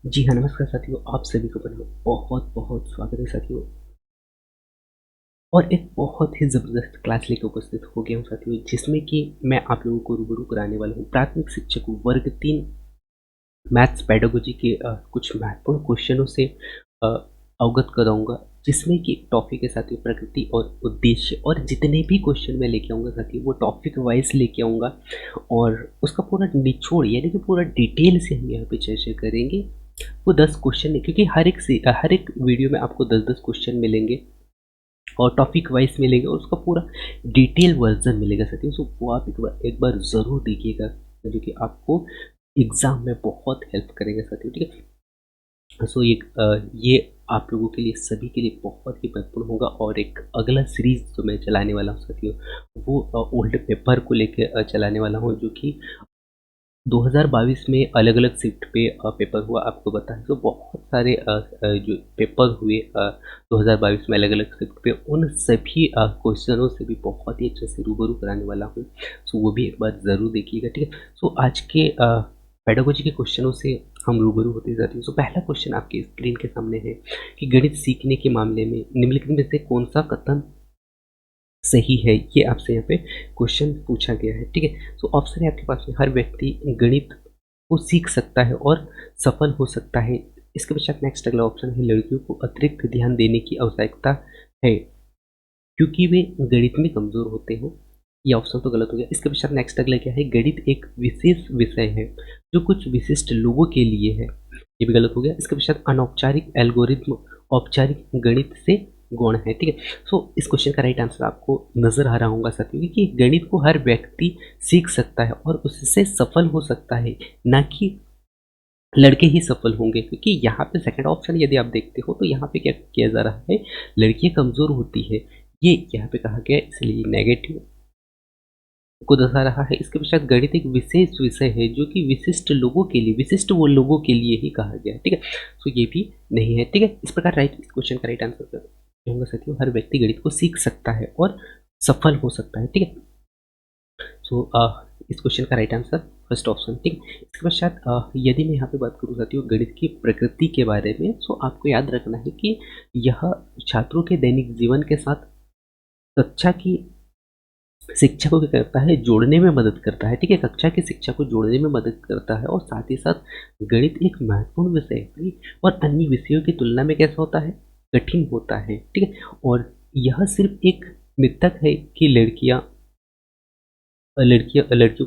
जी हाँ, नमस्कार साथियों, आप सभी को मेरा बहुत-बहुत स्वागत है साथियों। और एक बहुत ही ज़बरदस्त क्लास लेके उपस्थित हो गया हूँ साथियों, जिसमें कि मैं आप लोगों को रूबरू कराने वाला हूँ प्राथमिक शिक्षक वर्ग 3 मैथ्स पेडागोजी के कुछ महत्वपूर्ण क्वेश्चनों से अ, अवगत कराऊँगा, जिसमें कि टॉपिक है साथियों प्रकृति और उद्देश्य। और जितने भी क्वेश्चन मैं लेके आऊँगा साथियों, वो टॉपिक वाइज़ लेके आऊँगा और उसका पूरा निचोड़ यानी कि पूरा डिटेल से हम यहाँ पे चर्चा करेंगे। वो 10 क्वेश्चन है, क्योंकि हर एक वीडियो में आपको 10-10 क्वेश्चन मिलेंगे और टॉपिक वाइज़ मिलेंगे और उसका पूरा डिटेल वर्ज़न मिलेगा साथियों। सो वो आप एक बार ज़रूर देखिएगा, जो कि आपको एग्ज़ाम में बहुत हेल्प करेगा साथियों, ठीक है? सो ये आप लोगों के लिए सभी के लिए बहुत ही महत्वपूर्ण होगा। और एक अगला सीरीज़ जो मैं चलाने वाला हूँ साथियों, वो ओल्ड पेपर को लेके चलाने वाला हूँ, जो कि 2022 में अलग-अलग शिफ्ट पे पेपर हुआ, आपको पता है। तो बहुत सारे जो पेपर हुए 2022 में अलग-अलग शिफ्ट पे, उन सभी क्वेश्चनों से भी बहुत ही अच्छे से रूबरू कराने वाला हूँ। सो वो भी एक बार ज़रूर देखिएगा, ठीक है? सो आज के पेडागोजी के क्वेश्चनों से हम रूबरू होते जाते हैं। सो पहला क्वेश्चन आपकी स्क्रीन के सामने है कि गणित सीखने के मामले में निम्नलिखित में से कौन-सा कथन सही है? ये आपसे यहाँ पे क्वेश्चन पूछा गया है, ठीक है? तो ऑप्शन है आपके पास में, हर व्यक्ति गणित को सीख सकता है और सफल हो सकता है। इसके पश्चात नेक्स्ट अगला ऑप्शन है, लड़कियों को अतिरिक्त ध्यान देने की आवश्यकता है क्योंकि वे गणित में कमज़ोर होते हो। ये ऑप्शन तो गलत हो गया। इसके पश्चात नेक्स्ट अगला क्या है, गणित एक विशेष विषय है जो कुछ विशिष्ट लोगों के लिए है। ये भी गलत हो गया। इसके पश्चात अनौपचारिक एल्गोरिथ्म औपचारिक गणित से गुण है, ठीक है? सो इस क्वेश्चन का राइट आंसर आपको नज़र आ रहा होगा साथियों, कि गणित को हर व्यक्ति सीख सकता है और उससे सफल हो सकता है, ना कि लड़के ही सफल होंगे। क्योंकि यहाँ पे सेकंड ऑप्शन यदि आप देखते हो, तो यहाँ पे क्या किया जा रहा है, लड़कियाँ कमज़ोर होती है, ये यहाँ पे कहा गया है, इसलिए नेगेटिव को दर्शा रहा है। इसके पश्चात गणित एक विशेष विषय है जो कि विशिष्ट लोगों के लिए, विशिष्ट वो लोगों के लिए ही कहा गया है, ठीक है? सो ये भी नहीं है, ठीक है? इस प्रकार इस क्वेश्चन का राइट आंसर होगा साथियों, हर व्यक्ति गणित को सीख सकता है और सफल हो सकता है, ठीक है? सो इस क्वेश्चन का राइट आंसर फर्स्ट ऑप्शन, ठीक है? इसके पश्चात यदि मैं यहाँ पे बात करूँ साथियों गणित की प्रकृति के बारे में, सो आपको याद रखना है कि यह छात्रों के दैनिक जीवन के साथ कक्षा की शिक्षा को क्या करता है, जोड़ने में मदद करता है, ठीक है? कक्षा की शिक्षा को जोड़ने में मदद करता है और साथ ही साथ गणित एक महत्वपूर्ण विषय है, ठीक है? और अन्य विषयों की तुलना में कैसा होता है, कठिन होता है, ठीक है? और यह सिर्फ एक मिथक है कि लड़कियों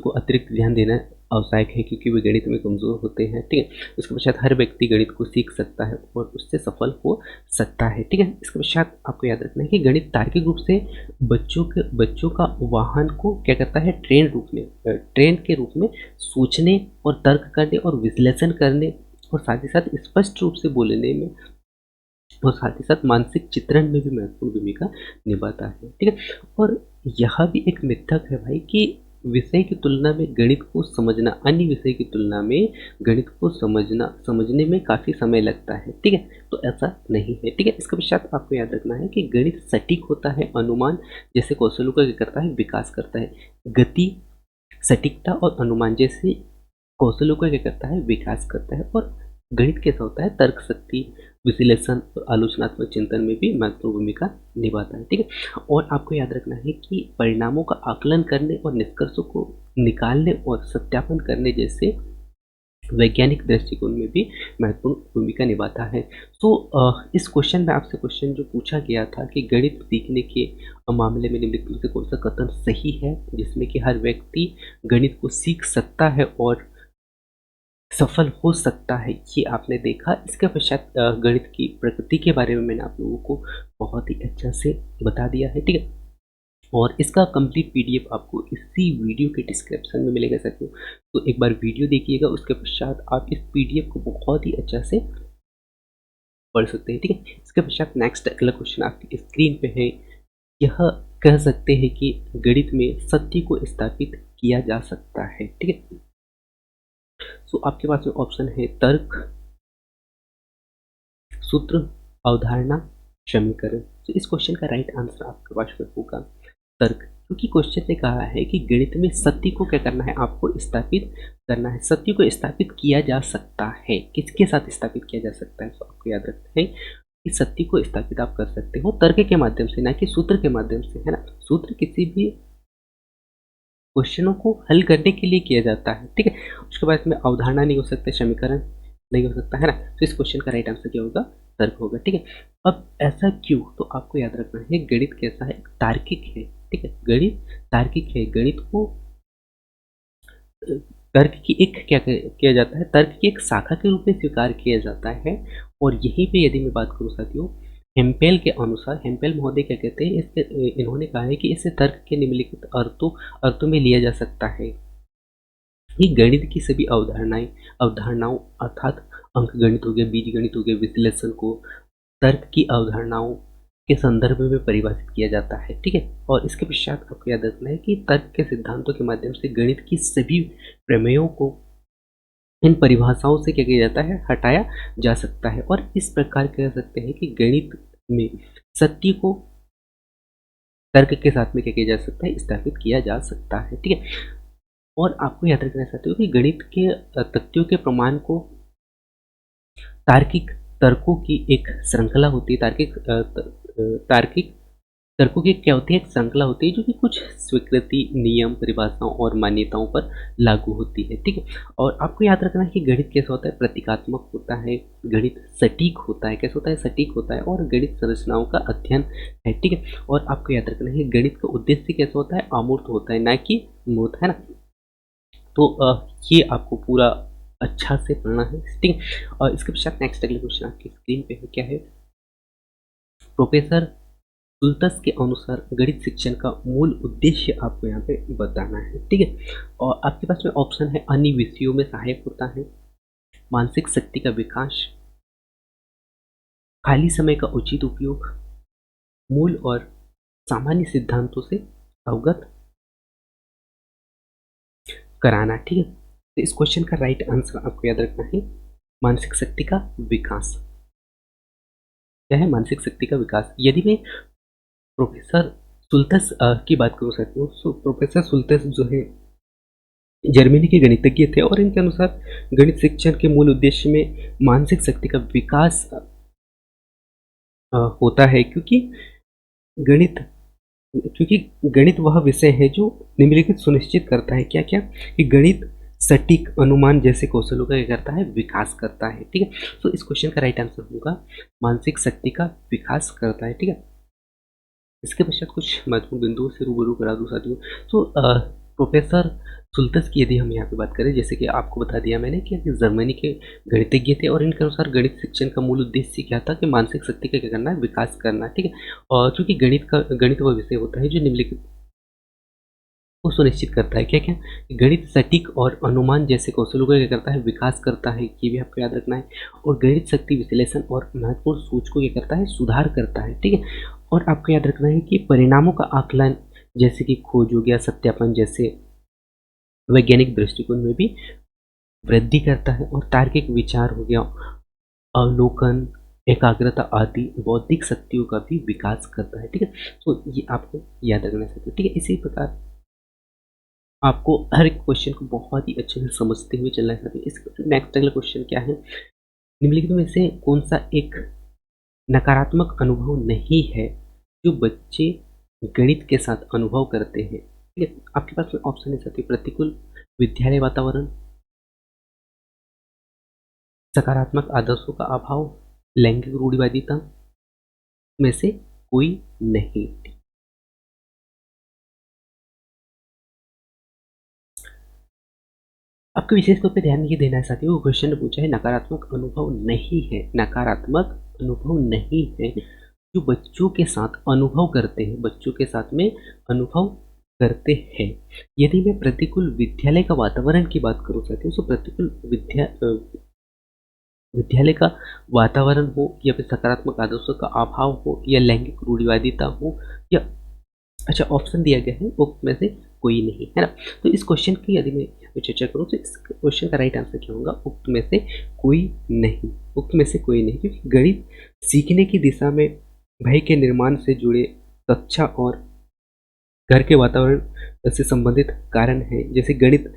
को अतिरिक्त ध्यान देना आवश्यक है क्योंकि वे गणित में कमज़ोर होते हैं, ठीक है? उसके पश्चात हर व्यक्ति गणित को सीख सकता है और उससे सफल हो सकता है, ठीक है? इसके पश्चात आपको याद रखना है कि गणित तार्किक रूप से बच्चों का वाहन को क्या करता है, ट्रेन के रूप में सोचने और तर्क करने और विश्लेषण करने और साथ ही साथ स्पष्ट रूप से बोलने में और साथ ही साथ मानसिक चित्रण में भी महत्वपूर्ण भूमिका निभाता है, ठीक है? और यह भी एक मिथक है भाई कि विषय की तुलना में गणित को समझना, अन्य विषय की तुलना में गणित को समझने में काफ़ी समय लगता है, ठीक है? तो ऐसा नहीं है, ठीक है? इसके पश्चात आपको याद रखना है कि गणित सटीक होता है, अनुमान जैसे कौशलों का क्या करता है, विकास करता है। गति, सटीकता और अनुमान जैसे कौशलों का क्या करता है, विकास करता है। और गणित कैसा होता है, तर्क शक्ति, विश्लेषण और आलोचनात्मक चिंतन में भी महत्वपूर्ण भूमिका निभाता है, ठीक है? और आपको याद रखना है कि परिणामों का आकलन करने और निष्कर्षों को निकालने और सत्यापन करने जैसे वैज्ञानिक दृष्टिकोण में भी महत्वपूर्ण भूमिका निभाता है। तो इस क्वेश्चन में आपसे क्वेश्चन जो पूछा गया था कि गणित सीखने के मामले में निम्नलिखित में से कौन सा कथन सही है, जिसमें कि हर व्यक्ति गणित को सीख सकता है और सफल हो सकता है, ये आपने देखा। इसके पश्चात गणित की प्रकृति के बारे में मैंने आप लोगों को बहुत ही अच्छा से बता दिया है, ठीक है? और इसका कंप्लीट पीडीएफ आपको इसी वीडियो के डिस्क्रिप्शन में मिलेगा साथियों। तो एक बार वीडियो देखिएगा, उसके पश्चात आप इस पीडीएफ को बहुत ही अच्छा से पढ़ सकते हैं, ठीक है? इसके पश्चात नेक्स्ट अगला क्वेश्चन आपकी स्क्रीन पे है। यह कह सकते हैं कि गणित में सत्य को स्थापित किया जा सकता है, ठीक है? सो आपके पास में ऑप्शन है, तर्क, सूत्र, अवधारणा, समीकरण। तो इस क्वेश्चन का राइट आंसर आपके पास में होगा तर्क। क्योंकि क्वेश्चन ने कहा है कि गणित में सत्य को क्या करना है, आपको स्थापित करना है। सत्य को स्थापित किया जा सकता है, किसके साथ स्थापित किया जा सकता है, तो आपको याद रखना है कि सत्य को स्थापित आप कर सकते हो तर्क के माध्यम से, ना कि सूत्र के माध्यम से, है ना। सूत्र किसी भी क्वेश्चनों को हल करने के लिए किया जाता है, ठीक है। उसके बाद में अवधारणा नहीं हो सकता, समीकरण नहीं हो सकता, है ना। तो इस क्वेश्चन का राइट आंसर क्या होगा, तर्क होगा, ठीक है। अब ऐसा क्यों, तो आपको याद रखना है गणित कैसा है, तार्किक है, ठीक है। गणित तार्किक है, गणित को तर्क की एक क्या किया जाता है, तर्क की एक शाखा के रूप में स्वीकार किया जाता है। और यहीं पे यदि मैं बात करूँ साथियों, हेम्पेल के अनुसार, हेम्पेल महोदय क्या कहते हैं, इसके इन्होंने कहा है कि इसे तर्क के निम्नलिखित अर्थों में लिया जा सकता है। ये गणित की सभी अवधारणाओं अर्थात अंकगणित हो गया, बीजगणित हो गया, विश्लेषण को तर्क की अवधारणाओं के संदर्भ में परिभाषित किया जाता है, ठीक है। और इसके पश्चात आपको याद रखना है कि तर्क के सिद्धांतों के माध्यम से गणित की सभी प्रमेयों को इन परिभाषाओं से क्या किया जाता है, हटाया जा सकता है। और इस प्रकार कह सकते हैं कि गणित में सत्य को तर्क के साथ में क्या किया जा सकता है, स्थापित किया जा सकता है, ठीक है। और आपको याद रखना चाहते हो कि गणित के तथ्यों के प्रमाण को तार्किक तर्कों की एक श्रृंखला होती है, तार्किक तर्कों की क्या होती है, एक श्रृंखला होती है जो कि कुछ स्वीकृति, नियम, परिभाषाओं और मान्यताओं पर लागू होती है, ठीक है। और आपको याद रखना है कि गणित कैसा होता है, प्रतीकात्मक होता है, गणित सटीक होता है, कैसा होता है, सटीक होता है, और गणित संरचनाओं का अध्ययन है, ठीक है। और आपको याद रखना है गणित का उद्देश्य कैसा होता है, अमूर्त होता है, ना कि मूर्त, है ना। तो ये आपको पूरा अच्छा से पढ़ना है, ठीक है। और इसके पश्चात नेक्स्ट अगला क्वेश्चन आपकी स्क्रीन पे है, क्या है, प्रोफेसर तुलतस के अनुसार गणित शिक्षण का मूल उद्देश्य आपको यहाँ पे बताना है, ठीक है। और आपके पास में ऑप्शन है, अन्य विषयों में सहायक होता है, मानसिक शक्ति का विकास, खाली समय का उचित उपयोग, मूल और सामान्य सिद्धांतों से अवगत कराना, ठीक है। तो इस क्वेश्चन का राइट आंसर आपको याद रखना है, मानसिक शक्ति का विकास। क्या है, मानसिक शक्ति का विकास। यदि मैं प्रोफेसर सुल्तस की बात करूँ साथियों, तो प्रोफेसर सुल्तस जो है जर्मनी के गणितज्ञ थे, और इनके अनुसार गणित शिक्षण के मूल उद्देश्य में मानसिक शक्ति का विकास होता है, गणित क्योंकि गणित वह विषय है जो निम्नलिखित सुनिश्चित करता है, क्या क्या, कि गणित सटीक अनुमान जैसे कौशलों का क्या करता है, विकास करता है, ठीक है। तो इस क्वेश्चन का राइट आंसर होगा मानसिक शक्ति का विकास करता है, ठीक है। इसके पश्चात कुछ महत्वपूर्ण बिंदुओं से रूबरू करा दूँ साथियों। तो प्रोफेसर सुल्तस की यदि हम यहाँ पे बात करें, जैसे कि आपको बता दिया मैंने कि जर्मनी के गणितज्ञ थे, और इनके अनुसार गणित शिक्षण का मूल उद्देश्य क्या था, कि मानसिक शक्ति का क्या करना है, विकास करना, ठीक है। और चूंकि गणित वह विषय होता है जो निम्नलिखित को सुनिश्चित करता है, क्या क्या, गणित सटीक और अनुमान जैसे कौशलों का क्या करता है, विकास करता है, ये भी आपको याद रखना है। और गणित शक्ति विश्लेषण और महत्वपूर्ण सोच को क्या करता है, सुधार करता है, ठीक है। और आपको याद रखना है कि परिणामों का आकलन, जैसे कि खोज हो गया, सत्यापन जैसे वैज्ञानिक दृष्टिकोण में भी वृद्धि करता है। और तार्किक विचार हो गया, अवलोकन, एकाग्रता आदि बौद्धिक शक्तियों का भी विकास करता है, ठीक है। तो ये आपको याद रखना चाहिए, ठीक है। इसी प्रकार आपको हर एक क्वेश्चन को बहुत ही अच्छे से समझते हुए चलना चाहिए। इस नेक्स्ट अगला क्वेश्चन क्या है, निम्नलिखित में से कौन सा एक नकारात्मक अनुभव नहीं है जो बच्चे गणित के साथ अनुभव करते हैं, ठीक है। आपके पास में ऑप्शन है साथी, प्रतिकूल विद्यालय वातावरण, सकारात्मक आदर्शों का अभाव, लैंगिक रूढ़िवादिता में से कोई नहीं। आपको विशेष तौर पे ध्यान ये देना है साथियों, क्वेश्चन ने पूछा है नकारात्मक अनुभव नहीं है, नकारात्मक अनुभव नहीं है जो बच्चों के साथ अनुभव करते हैं, बच्चों के साथ में अनुभव करते हैं। यदि मैं प्रतिकूल विद्यालय का वातावरण की बात करूँ साथियों, तो प्रतिकूल विद्यालय का वातावरण हो, या फिर सकारात्मक आदर्शों का अभाव हो, या लैंगिक रूढ़िवादिता हो, या अच्छा ऑप्शन दिया गया है उक्त में से कोई नहीं, है ना। तो इस क्वेश्चन की यदि मैं यहाँ पे चर्चा करूँ, तो इस क्वेश्चन का राइट आंसर क्या होगा, उक्त में से कोई नहीं, उक्त में से कोई नहीं। क्योंकि गणित सीखने की दिशा में भय के निर्माण से जुड़े कक्षा और घर के वातावरण से संबंधित कारण है। जैसे गणित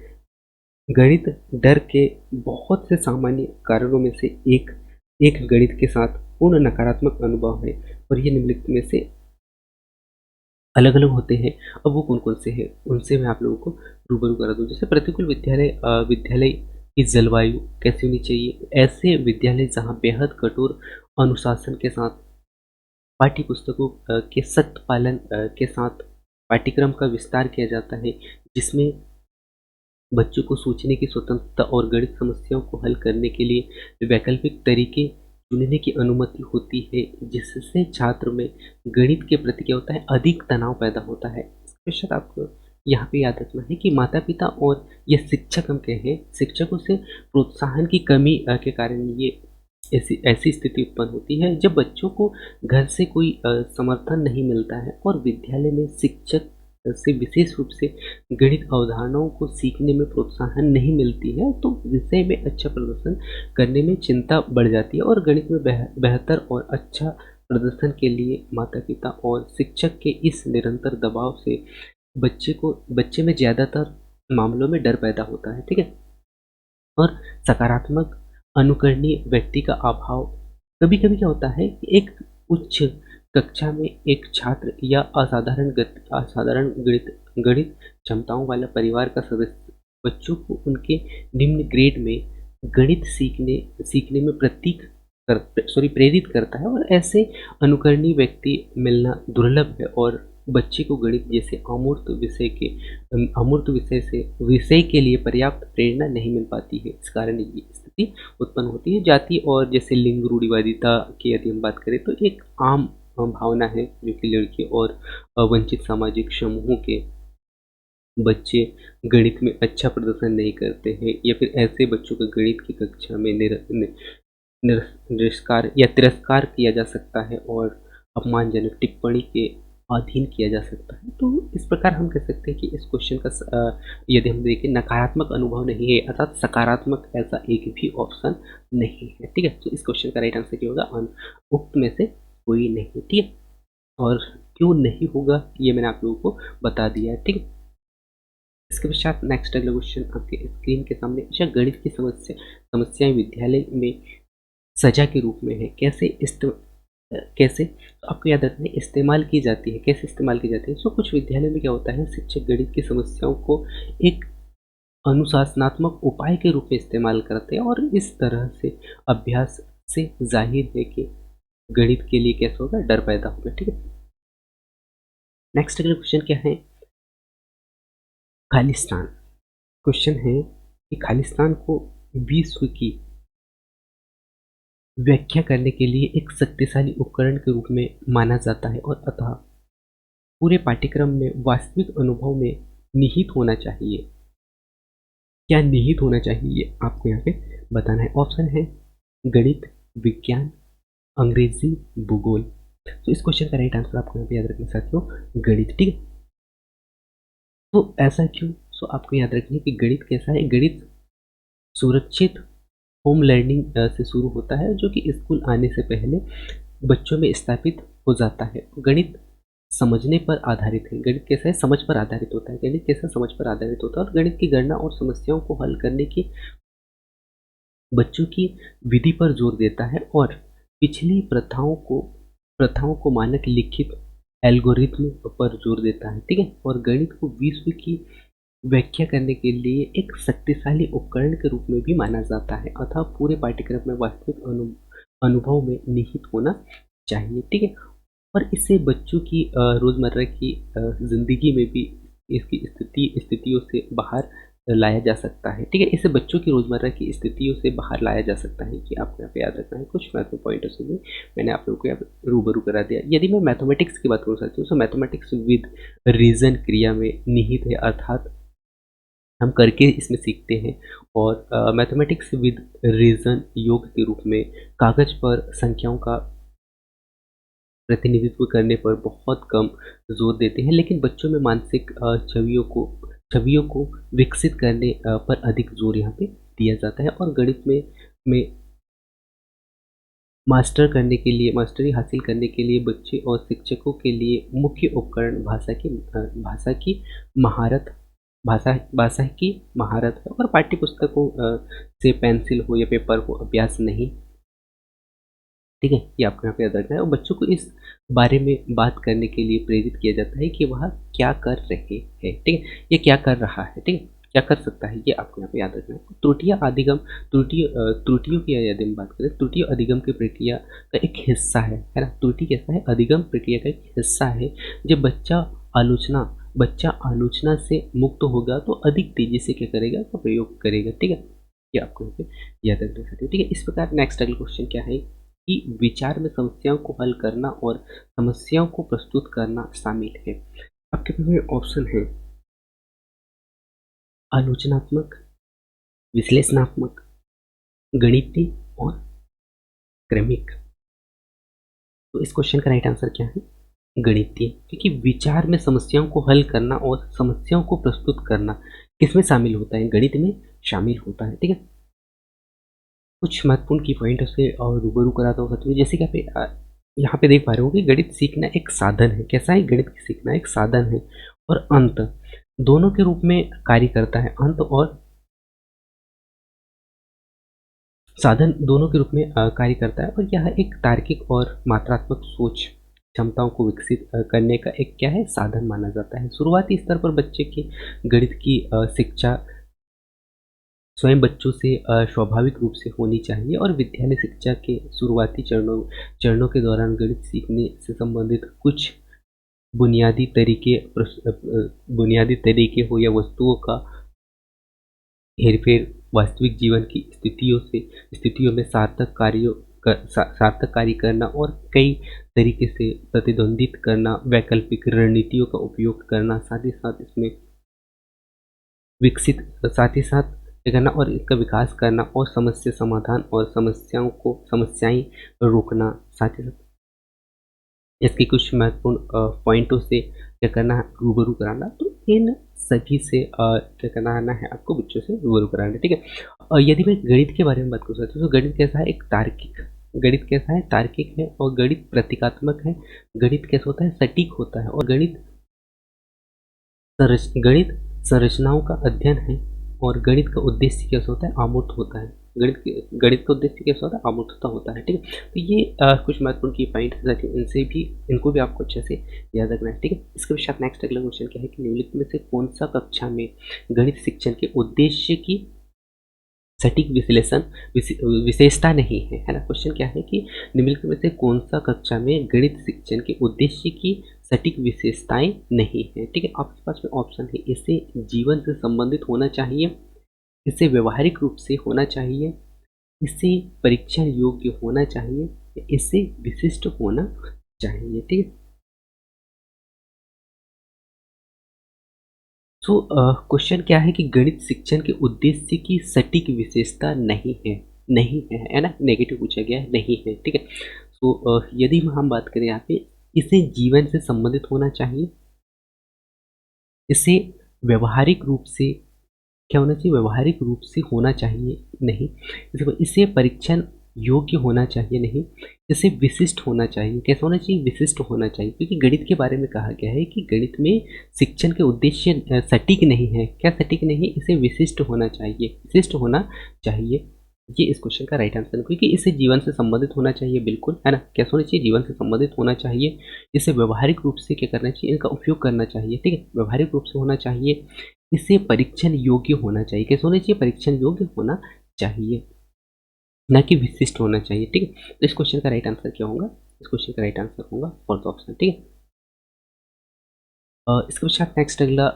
गणित डर के बहुत से सामान्य कारणों में से एक एक गणित के साथ पूर्ण नकारात्मक अनुभव है, और ये निम्नलिखित में से अलग अलग होते हैं। अब वो कौन कौन से हैं उनसे मैं आप लोगों को रूबरू करा दूँ। जैसे प्रतिकूल विद्यालय की जलवायु कैसी होनी चाहिए। ऐसे विद्यालय जहाँ बेहद कठोर अनुशासन के साथ पाठ्य पुस्तकों के सख्त पालन के साथ पाठ्यक्रम का विस्तार किया जाता है, जिसमें बच्चों को सोचने की स्वतंत्रता और गणित समस्याओं को हल करने के लिए वैकल्पिक तरीके चुनने की अनुमति होती है, जिससे छात्र में गणित के प्रति क्या होता है, अधिक तनाव पैदा होता है। इसके पश्चात आपको यहाँ पे याद रखना है कि माता पिता और ये शिक्षक हम कहें, शिक्षकों से प्रोत्साहन की कमी के कारण ये ऐसी ऐसी स्थिति उत्पन्न होती है जब बच्चों को घर से कोई समर्थन नहीं मिलता है और विद्यालय में शिक्षक से विशेष रूप से गणित अवधारणाओं को सीखने में प्रोत्साहन नहीं मिलती है, तो विषय में अच्छा प्रदर्शन करने में चिंता बढ़ जाती है। और गणित में बेहतर और अच्छा प्रदर्शन के लिए माता पिता और शिक्षक के इस निरंतर दबाव से बच्चे में ज़्यादातर मामलों में डर पैदा होता है। ठीक है। और सकारात्मक अनुकरणीय व्यक्ति का अभाव। कभी कभी क्या होता है कि एक उच्च कक्षा में एक छात्र या असाधारण गणित गणित क्षमताओं वाला परिवार का सदस्य बच्चों को उनके निम्न ग्रेड में गणित सीखने में प्रेरित करता है, और ऐसे अनुकरणीय व्यक्ति मिलना दुर्लभ है, और बच्चे को गणित जैसे अमूर्त विषय के लिए पर्याप्त प्रेरणा नहीं मिल पाती है। इस कारण ये स्थिति उत्पन्न होती है। जाति और जैसे लिंग रूढ़िवादिता की यदि हम बात करें तो एक आम भावना है जो कि लड़के और वंचित सामाजिक समूहों के बच्चे गणित में अच्छा प्रदर्शन नहीं करते हैं, या फिर ऐसे बच्चों का गणित की कक्षा में तिरस्कार किया जा सकता है और अपमानजनक टिप्पणी के अधीन किया जा सकता है। तो इस प्रकार हम कह सकते हैं कि इस क्वेश्चन का यदि हम देखें नकारात्मक अनुभव नहीं है, अर्थात सकारात्मक ऐसा एक भी ऑप्शन नहीं है। ठीक है। तो इस क्वेश्चन का राइट आंसर क्या होगा, उक्त में से कोई नहीं। ठीक है। और क्यों नहीं होगा ये मैंने आप लोगों को बता दिया है। ठीक है। इसके पश्चात नेक्स्ट अगला क्वेश्चन आपके स्क्रीन के सामने। अच्छा, गणित की समस्याएं विद्यालय में सजा के रूप में है, कैसे तो आपको याद रखना है इस्तेमाल की जाती है। कैसे इस्तेमाल की जाती है। सो कुछ विद्यालयों में क्या होता है, शिक्षक गणित की समस्याओं को एक अनुशासनात्मक उपाय के रूप में इस्तेमाल करते हैं, और इस तरह से अभ्यास से जाहिर है कि गणित के लिए कैसा होगा, डर पैदा होगा। ठीक है। नेक्स्ट अगला क्वेश्चन क्या है, खालिस्तान। क्वेश्चन है कि खालिस्तान को विश्व की व्याख्या करने के लिए एक शक्तिशाली उपकरण के रूप में माना जाता है, और अतः पूरे पाठ्यक्रम में वास्तविक अनुभव में निहित होना चाहिए। क्या निहित होना चाहिए आपको यहाँ पे बताना है। ऑप्शन है गणित, विज्ञान, अंग्रेजी, भूगोल। तो इस क्वेश्चन का राइट आंसर आपको यहाँ पे याद रखना साथियों, गणित। ठीक है। तो ऐसा क्यों। सो आपको याद रखना है कि गणित कैसा है। गणित सुरक्षित होम लर्निंग से शुरू होता है, जो कि स्कूल आने से पहले बच्चों में स्थापित हो जाता है। गणित समझने पर आधारित है। गणित कैसा है, समझ पर आधारित होता है। गणित कैसा, समझ पर आधारित होता है, और गणित की गणना और समस्याओं को हल करने की बच्चों की विधि पर जोर देता है, और पिछली प्रथाओं को मानक लिखित एल्गोरिथ्म पर जोर देता है। ठीक है। और गणित को विश्व की व्याख्या करने के लिए एक शक्तिशाली उपकरण के रूप में भी माना जाता है, अतः पूरे पाठ्यक्रम में वास्तविक अनुभव में निहित होना चाहिए। ठीक है। और इससे बच्चों की रोज़मर्रा की ज़िंदगी में भी इसकी स्थितियों से बाहर लाया जा सकता है। ठीक है। इसे बच्चों की रोज़मर्रा की स्थितियों से बाहर लाया जा सकता है, कि आपको यहाँ पे याद रखना है। कुछ महत्वपूर्ण पॉइंट्स भी मैंने आप लोगों को यहाँ पे रूबरू करा दिया। यदि मैं मैथमेटिक्स की बात करूँ साथियों, तो मैथमेटिक्स विद रीजन क्रिया में निहित है, अर्थात हम करके इसमें सीखते हैं। और मैथमेटिक्स विद रीजन योग के रूप में कागज पर संख्याओं का प्रतिनिधित्व करने पर बहुत कम जोर देते हैं, लेकिन बच्चों में मानसिक छवियों को विकसित करने पर अधिक जोर यहाँ पे दिया जाता है। और गणित में मास्टरी हासिल करने के लिए बच्चे और शिक्षकों के लिए मुख्य उपकरण भाषा की महारत है, और पाठ्य पुस्तकों से पेंसिल हो या पेपर हो अभ्यास नहीं। ठीक है, ये आपको यहाँ पे याद रखना है। और बच्चों को इस बारे में बात करने के लिए प्रेरित किया जाता है कि वह क्या कर रहे हैं। ठीक है, ये क्या कर रहा है, ठीक है, क्या कर सकता है, ये आपको यहाँ पे याद रखना है। त्रुटियों की यदि हम बात करें, त्रुटियाँ अधिगम की प्रक्रिया का एक हिस्सा है ना। त्रुटि कैसा है, अधिगम प्रक्रिया का एक हिस्सा है। जब बच्चा आलोचना से मुक्त होगा तो अधिक तेजी से क्या करेगा, तो प्रयोग करेगा। ठीक है, ये आपको यहाँ पे याद रखना है। ठीक है, इस प्रकार नेक्स्ट अगला क्वेश्चन क्या है कि विचार में समस्याओं को हल करना और समस्याओं को प्रस्तुत करना शामिल है। आपके पास में ऑप्शन है आलोचनात्मक, विश्लेषणात्मक, गणितीय और क्रमिक। तो इस क्वेश्चन का राइट आंसर क्या है, गणितीय। क्योंकि विचार में समस्याओं को हल करना और समस्याओं को प्रस्तुत करना किसमें शामिल होता है, गणित में शामिल होता है। ठीक है, कुछ महत्वपूर्ण की पॉइंट से और रूबरू कराता हूँ साथियों। जैसे कि आप यहाँ पे देख पा रहे हो कि गणित सीखना एक साधन है। कैसा है, गणित सीखना एक साधन है और अंत दोनों के रूप में कार्य करता है। अंत और साधन दोनों के रूप में कार्य करता है, और यह एक तार्किक और मात्रात्मक सोच क्षमताओं को विकसित करने का एक क्या है, साधन माना जाता है। शुरुआती स्तर पर बच्चे की गणित की शिक्षा स्वयं बच्चों से स्वाभाविक रूप से होनी चाहिए, और विद्यालय शिक्षा के शुरुआती चरणों के दौरान गणित सीखने से संबंधित कुछ बुनियादी तरीके हो या वस्तुओं का हेरफेर वास्तविक जीवन की स्थितियों में सार्थक कार्य करना और कई तरीके से प्रतिद्वंदित करना, वैकल्पिक रणनीतियों का उपयोग करना, साथ ही साथ करना और इसका विकास करना, और समस्या समाधान और समस्याएं रोकना, साथ ही साथ इसके कुछ महत्वपूर्ण पॉइंटों से क्या करना है, रूबरू कराना। तो इन सभी से क्या करना है आपको, बच्चों से रूबरू कराना। ठीक है, यदि मैं गणित के बारे में बात करूँ तो गणित कैसा है, तार्किक है, और गणित प्रतीकात्मक है। गणित कैसा होता है, सटीक होता है, और गणित संरचनाओं का अध्ययन है, और गणित का उद्देश्य कैसा होता है, अमूर्त होता है। गणित का उद्देश्य कैसा होता है, अमूर्तता होता है। ठीक है, तो ये कुछ महत्वपूर्ण की पॉइंट है, इनको भी आपको अच्छे से याद रखना है। ठीक है, इसके पश्चात नेक्स्ट अगला क्वेश्चन क्या है कि निम्नलिखित में से कौन सा कक्षा में गणित शिक्षण के उद्देश्य की सटीक विशेषता नहीं है ना। क्वेश्चन क्या है कि निम्नलिखित में से कौन सा कक्षा में गणित शिक्षण के उद्देश्य की सटीक विशेषताएं नहीं है। ठीक है, आपके पास में ऑप्शन है, इसे जीवन से संबंधित होना चाहिए, इसे व्यवहारिक रूप से होना चाहिए, इसे परीक्षण योग्य होना चाहिए, इसे विशिष्ट होना चाहिए। ठीक है, तो क्वेश्चन क्या है कि गणित शिक्षण के उद्देश्य की सटीक विशेषता नहीं है ना, नेगेटिव पूछा गया है, नहीं है। ठीक है, तो यदि हम बात करें यहाँ पे, इसे जीवन से संबंधित होना चाहिए, इसे व्यवहारिक रूप से क्या होना चाहिए, व्यवहारिक रूप से होना चाहिए, नहीं। इसे परीक्षण योग्य होना चाहिए, नहीं। इसे विशिष्ट होना चाहिए, कैसा होना चाहिए, विशिष्ट होना चाहिए। क्योंकि गणित के बारे में कहा गया है कि गणित में शिक्षण के उद्देश्य सटीक नहीं है। क्या सटीक नहीं, इसे विशिष्ट होना चाहिए। ये इस क्वेश्चन का राइट आंसर है, क्योंकि इसे जीवन से संबंधित होना चाहिए, बिल्कुल है ना। कैसा होना चाहिए, जीवन से संबंधित होना चाहिए। इसे व्यवहारिक रूप से क्या करना चाहिए, इनका उपयोग करना चाहिए। ठीक है, व्यवहारिक रूप से होना चाहिए, इसे परीक्षण योग्य होना चाहिए। कैसे होना चाहिए, परीक्षण योग्य होना चाहिए, ना कि विशिष्ट होना चाहिए। ठीक है, तो इस क्वेश्चन का राइट आंसर क्या होगा, इस क्वेश्चन का राइट आंसर होगा फोर्थ ऑप्शन। ठीक है, इसके पश्चात नेक्स्ट अगला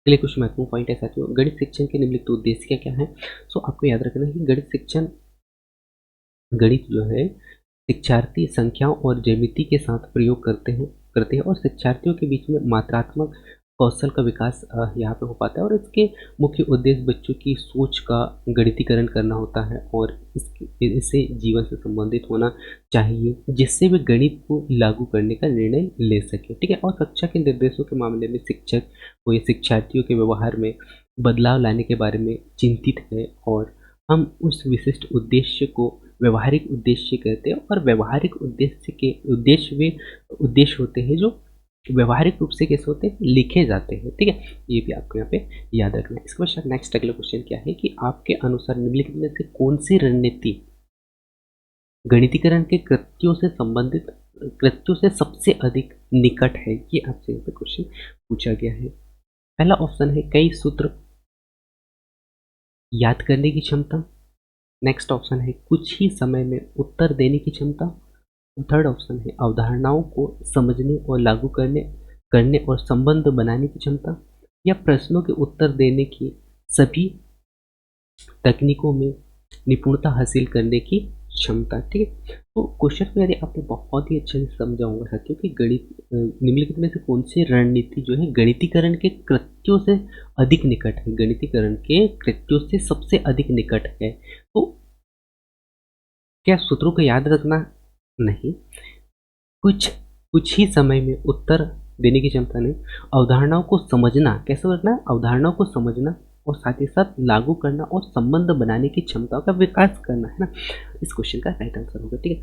अगले कुछ महत्वपूर्ण पॉइंट है साथियों, गणित शिक्षण के निम्नलिखित उद्देश्य क्या है। सो आपको याद रखना है कि गणित जो है शिक्षार्थी संख्याओं और ज्यामिति के साथ प्रयोग करते हैं, और शिक्षार्थियों के बीच में मात्रात्मक कौशल का विकास यहाँ पे हो पाता है, और इसके मुख्य उद्देश्य बच्चों की सोच का गणितीकरण करना होता है, और इससे जीवन से संबंधित होना चाहिए, जिससे वे गणित को लागू करने का निर्णय ले सके। ठीक है, और कक्षा के निर्देशों के मामले में शिक्षक को या शिक्षार्थियों के व्यवहार में बदलाव लाने के बारे में चिंतित है, और हम उस विशिष्ट उद्देश्य को व्यवहारिक उद्देश्य कहते हैं, और व्यवहारिक उद्देश्य होते हैं जो व्यवहारिक रूप से कैसे होते हैं, लिखे जाते हैं। ठीक है, ये भी आपको यहाँ पे याद रखना है। इसके पश्चात नेक्स्ट अगला क्वेश्चन क्या है कि आपके अनुसार निम्नलिखित में से कौन सी रणनीति गणितीकरण के कृत्यों से सबसे अधिक निकट है, ये आपसे यहाँ पे क्वेश्चन पूछा गया है। पहला ऑप्शन है कई सूत्र याद करने की क्षमता। नेक्स्ट ऑप्शन है कुछ ही समय में उत्तर देने की क्षमता। थर्ड ऑप्शन है अवधारणाओं को समझने और लागू करने करने और संबंध बनाने की क्षमता, या प्रश्नों के उत्तर देने की सभी तकनीकों में निपुणता हासिल करने की क्षमता। ठीक है, तो क्वेश्चन को यदि आपने बहुत ही अच्छे से समझा होगा साथियों कि निम्नलिखित में से कौन सी रणनीति जो है गणितीकरण के कृत्यों से अधिक निकट है, गणितीकरण के कृत्यों से सबसे अधिक निकट है, तो क्या सूत्रों को याद रखना नहीं, कुछ कुछ ही समय में उत्तर देने की क्षमता नहीं, अवधारणाओं को समझना, कैसे रखना है, अवधारणाओं को समझना और साथ ही साथ लागू करना और संबंध बनाने की क्षमता का विकास करना, है ना, इस क्वेश्चन का राइट आंसर होगा। ठीक है,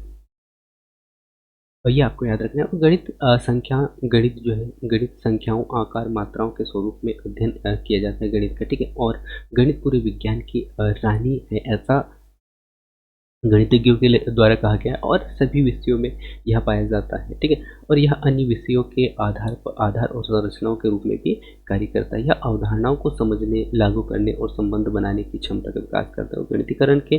और ये आपको याद रखना है। और गणित जो है, गणित संख्याओं, आकार, मात्राओं के स्वरूप में अध्ययन किया जाता है गणित का। ठीक है, और गणित पूरे विज्ञान की रानी है, ऐसा गणितज्ञों के द्वारा कहा गया है, और सभी विषयों में यह पाया जाता है। ठीक है, और यह अन्य विषयों के आधार और संरचनाओं के रूप में भी कार्य करता है। यह अवधारणाओं को समझने, लागू करने और संबंध बनाने की क्षमता का विकास करता है। और गणितीकरण के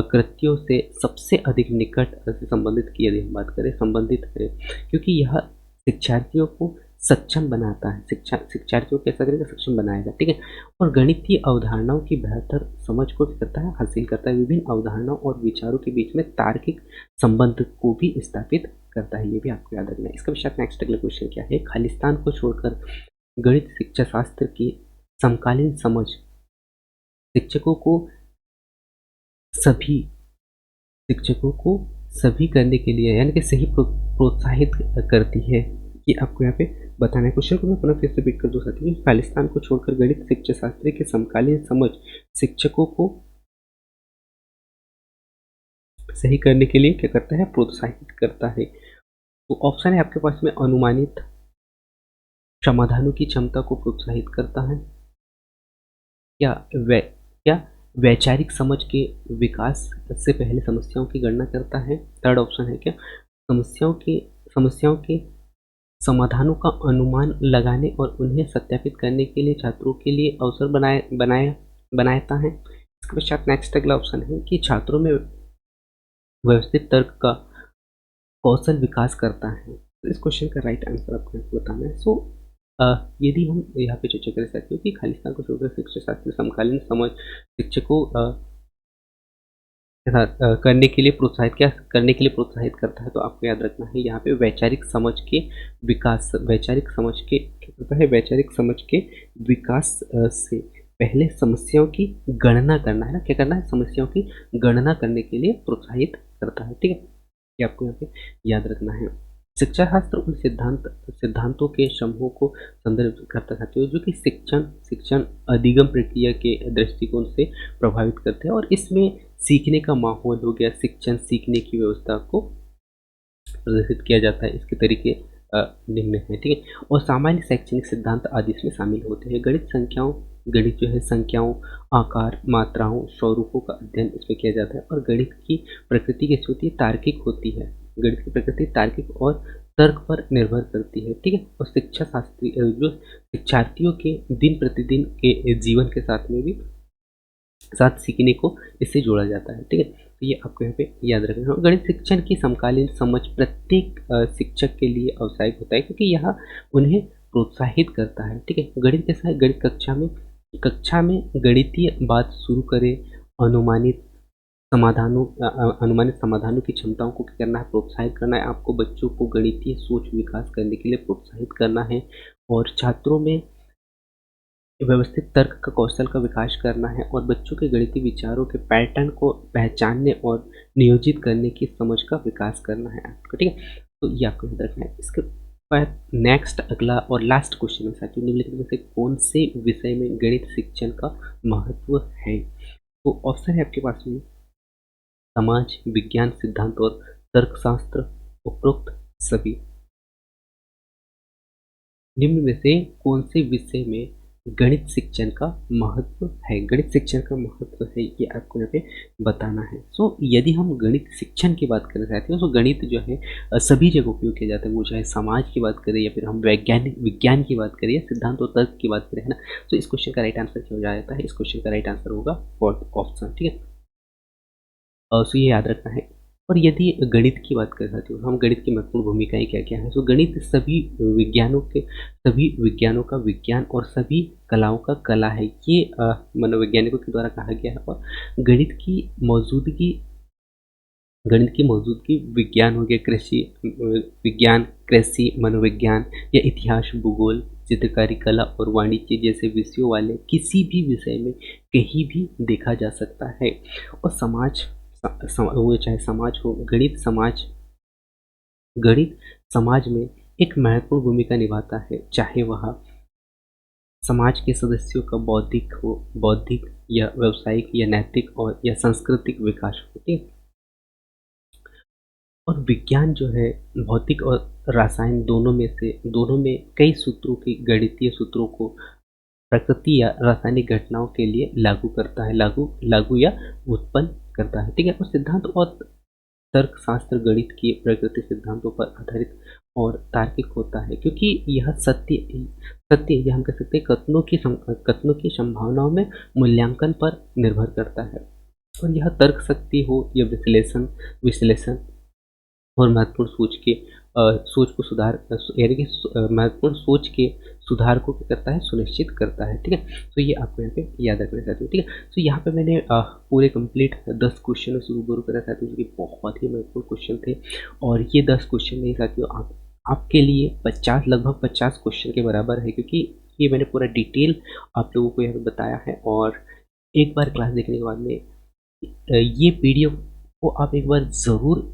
कृत्यों से सबसे अधिक निकट से संबंधित की यदि हम बात करें, संबंधित करें, क्योंकि यह शिक्षार्थियों को सक्षम बनाता है, शिक्षार्थियों को कैसा करेगा, सक्षम बनाएगा। ठीक है, और गणितीय अवधारणाओं की बेहतर समझ को करता है, हासिल करता है, विभिन्न अवधारणाओं और विचारों के बीच में तार्किक संबंध को भी स्थापित करता है। ये भी आपको याद रखना है। इसका विषय नेक्स्ट अगला क्वेश्चन क्या है, खालिस्तान को छोड़कर गणित शिक्षा शास्त्र की समकालीन समझ शिक्षकों को सभी शिक्षकों को सभी करने के लिए, यानी कि सही प्रोत्साहित करती है, ये आपको यहाँ पे बताना है। क्वेश्चन को मैं पुनः फिर से रिपीट कर दूँ साथियों, खालिस्तान को छोड़कर गणित शिक्षा शास्त्र के समकालीन समझ शिक्षकों को सही करने के लिए क्या करता है, प्रोत्साहित करता है। तो ऑप्शन है आपके पास में अनुमानित समाधानों की क्षमता को प्रोत्साहित करता है, या वैचारिक समझ के विकास से पहले समस्याओं की गणना करता है। थर्ड ऑप्शन है क्या समस्याओं के समाधानों का अनुमान लगाने और उन्हें सत्यापित करने के लिए छात्रों के लिए अवसर बनाता है। इसके पश्चात नेक्स्ट अगला ऑप्शन है कि छात्रों में व्यवस्थित तर्क का कौशल विकास करता है। तो इस क्वेश्चन का राइट आंसर आपको बताना है। सो यदि हम यहाँ पे चर्चा कर सकते हो कि खालिस्तान को छोड़कर शिक्षा शास्त्र समकालीन समझ शिक्षकों करने के लिए प्रोत्साहित करता है, तो आपको याद रखना है यहाँ पे वैचारिक समझ के विकास से पहले समस्याओं की गणना करना है ना, क्या करना है, समस्याओं की गणना करने के लिए प्रोत्साहित करता है। ठीक है, ये आपको यहाँ पे याद रखना है। शिक्षा शास्त्र उन सिद्धांतों के समूह को संदर्भित करता है जो कि शिक्षण अधिगम प्रक्रिया के दृष्टिकोण से प्रभावित करते हैं, और इसमें सीखने का माहौल हो गया, शिक्षण सीखने की व्यवस्था को प्रदर्शित किया जाता है। इसके तरीके निम्न है। ठीक है, और सामान्य शैक्षणिक सिद्धांत आदि इसमें शामिल होते हैं। गणित जो है संख्याओं, आकार, मात्राओं, स्वरूपों का अध्ययन इसमें किया जाता है, और गणित की प्रकृति कैसी होती है, तार्किक होती है। गणित की प्रकृति तार्किक और तर्क पर निर्भर करती है। ठीक है, और शिक्षा शास्त्री जो शिक्षार्थियों के दिन प्रतिदिन के जीवन के साथ सीखने को इससे जोड़ा जाता है। ठीक है, तो ये आपको यहाँ पे याद रखना है। गणित शिक्षण की समकालीन समझ प्रत्येक शिक्षक के लिए आवश्यक होता है, क्योंकि यह उन्हें प्रोत्साहित करता है। ठीक है, गणित कैसा है, गणित कक्षा में गणितीय बात शुरू करें, अनुमानित समाधानों की क्षमताओं को क्या करना है, प्रोत्साहित करना है। आपको बच्चों को गणितीय सोच विकास करने के लिए प्रोत्साहित करना है, और छात्रों में व्यवस्थित तर्क का कौशल का विकास करना है, और बच्चों के गणितीय विचारों के पैटर्न को पहचानने और नियोजित करने की समझ का विकास करना है आपको। ठीक है, तो ये आपको याद रखना है। इसके बाद नेक्स्ट अगला और लास्ट क्वेश्चन है साथियों, निम्नलिखित में से कौन से विषय में गणित शिक्षण का महत्व है। तो ऑप्शन है आपके पास में समाज विज्ञान सिद्धांत और तर्कशास्त्र, उपरोक्त सभी। निम्न में से कौन से विषय में गणित शिक्षण का महत्व है? गणित शिक्षण का महत्व है ये आपको यहाँ पे बताना है। सो यदि हम गणित शिक्षण की बात करना चाहते हैं तो गणित जो है सभी जगह उपयोग किया जाता है, वो चाहे समाज की बात करें या फिर हम वैज्ञानिक विज्ञान की बात करें या सिद्धांत और तर्क की बात करें, है ना। तो इस क्वेश्चन का राइट आंसर क्या हो जाता है? इस क्वेश्चन का राइट आंसर होगा फोर्थ ऑप्शन, ठीक है। सो ये याद रखना है। और यदि गणित की बात करें साथियों, हम गणित की महत्वपूर्ण भूमिकाएँ क्या-क्या हैं? तो गणित सभी विज्ञानों का विज्ञान और सभी कलाओं का कला है। ये मनोवैज्ञानिकों के द्वारा कहा गया है। और गणित की मौजूदगी गणित की मौजूदगी विज्ञान हो गया, विज्ञान, कृषि, मनोविज्ञान या इतिहास, भूगोल, चित्रकारी, कला और वाणिज्य जैसे विषयों वाले किसी भी विषय में कहीं भी देखा जा सकता है। और वो चाहे समाज हो, गणित समाज में एक महत्वपूर्ण भूमिका निभाता है, चाहे वह समाज के सदस्यों का बौद्धिक या व्यावसायिक या नैतिक और या सांस्कृतिक विकास हो, ठीक है? और विज्ञान जो है भौतिक और रसायन दोनों में कई सूत्रों की गणितीय सूत्रों को प्रकृति या रासायनिक घटनाओं के लिए लागू करता है, लागू या उत्पन्न करता है, ठीक है। और सिद्धांत और तर्कशास्त्र गणित के प्रकृति सिद्धांतों पर आधारित और तार्किक होता है, क्योंकि यह सत्य या हम कह सकते हैं कथनों की संभावनाओं में मूल्यांकन पर निर्भर करता है। और यह तर्क शक्ति हो या विश्लेषण और महत्वपूर्ण सोच को यानी कि महत्वपूर्ण सोच के सुधार को क्या करता है? सुनिश्चित करता है, ठीक है। तो ये आपको यहाँ पे याद रखना चाहते हो, ठीक है। तो यहाँ पे मैंने पूरे कंप्लीट 10 क्वेश्चनों से रूबरू करा था, जो कि बहुत ही महत्वपूर्ण क्वेश्चन थे। और ये 10 क्वेश्चन नहीं साथियों, आपके लिए 50 लगभग 50 क्वेश्चन के बराबर है, क्योंकि ये मैंने पूरा डिटेल आप लोगों को यहाँ पे बताया है। और एक बार क्लास देखने के बाद में ये पीडीएफ को आप एक बार ज़रूर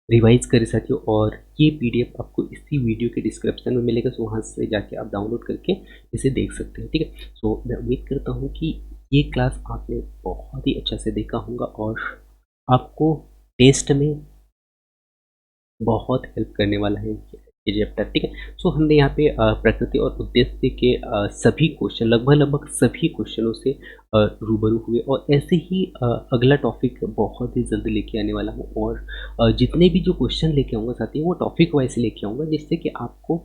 रिवाइज करें साथियों। और ये पीडीएफ आपको इसी वीडियो के डिस्क्रिप्शन में मिलेगा, सो वहाँ से जाके आप डाउनलोड करके इसे देख सकते हैं, ठीक है। सो मैं उम्मीद करता हूँ कि ये क्लास आपने बहुत ही अच्छा से देखा होगा और आपको टेस्ट में बहुत हेल्प करने वाला है ये चैप्टर, ठीक है। सो हमने यहाँ पे प्रकृति और उद्देश्य के सभी क्वेश्चन लगभग सभी क्वेश्चनों से रूबरू हुए। और ऐसे ही अगला टॉपिक बहुत ही जल्द लेके आने वाला हूँ। और जितने भी जो क्वेश्चन लेके आऊँगा साथी, वो टॉपिक वाइज लेके आऊँगा, जिससे कि आपको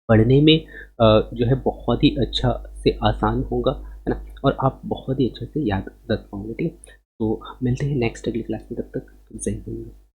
पढ़ने में जो है बहुत ही अच्छा से आसान होगा, है ना। और आप बहुत ही अच्छे से याद रख पाओगे, ठीक है। तो मिलते हैं नेक्स्ट अगली क्लास में, तब तक जय हिंद।